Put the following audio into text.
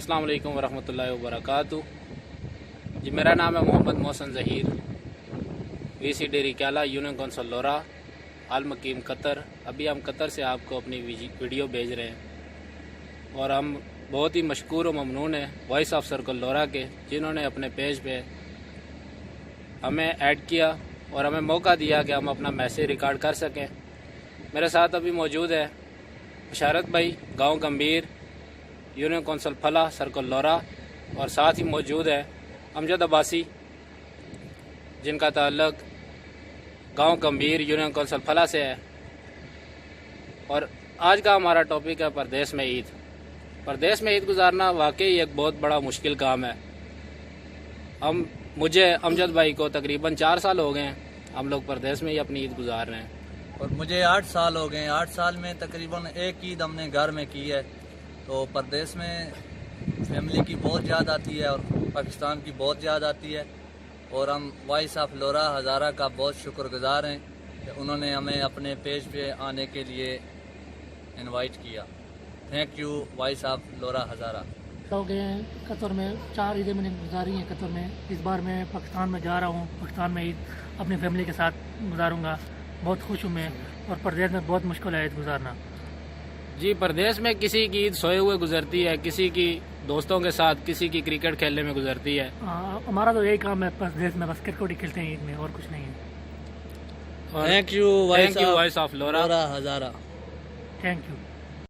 السلام علیکم ورحمۃ اللہ وبرکاتہ۔ جی میرا نام ہے محمد محسن ظہیر، وی سی ڈیری کیلا، یونین کونسل لورا، المقیم قطر۔ ابھی ہم قطر سے آپ کو اپنی ویڈیو بھیج رہے ہیں اور ہم بہت ہی مشکور و ممنون ہیں وائس آف سرکل لورا کے، جنہوں نے اپنے پیج پہ ہمیں ایڈ کیا اور ہمیں موقع دیا کہ ہم اپنا میسیج ریکارڈ کر سکیں۔ میرے ساتھ ابھی موجود ہے بشارت بھائی، گاؤں گمبیر، یونین کونسل پھلا، سرکل لورا، اور ساتھ ہی موجود ہے امجد عباسی، جن کا تعلق گاؤں گمبیر، یونین کونسل پھلا سے ہے۔ اور آج کا ہمارا ٹاپک ہے پردیس میں عید۔ پردیس میں عید گزارنا واقعی ایک بہت بڑا مشکل کام ہے۔ مجھے امجد بھائی کو تقریباً 4 سال ہو گئے ہیں، ہم لوگ پردیس میں ہی اپنی عید گزار رہے ہیں۔ اور مجھے 8 سال ہو گئے ہیں۔ 8 سال میں تقریباً ایک عید ہم نے گھر میں کی ہے۔ تو پردیس میں فیملی کی بہت یاد آتی ہے اور پاکستان کی بہت یاد آتی ہے، اور ہم وائس آف لورا ہزارہ کا بہت شکر گزار ہیں کہ انہوں نے ہمیں اپنے پیج پہ آنے کے لیے انوائٹ کیا۔ Thank you voice of Lora Hazara. ہو گئے ہیں قطر میں 4 عیدیں میں نے گزاری ہیں قطر میں۔ اس بار میں پاکستان میں جا رہا ہوں، پاکستان میں عید اپنی فیملی کے ساتھ گزاروں گا۔ بہت خوش ہوں میں، اور پردیس میں بہت مشکل ہے عید گزارنا۔ جی پردیس میں کسی کی عید سوئے ہوئے گزرتی ہے، کسی کی دوستوں کے ساتھ، کسی کی کرکٹ کھیلنے میں گزرتی ہے۔ ہمارا تو یہی کام ہے پردیس میں، بس کرکٹ ہی کھیلتے ہیں عید میں، اور کچھ نہیں ہے۔ Thank you voice of Lora Hazara. Thank you.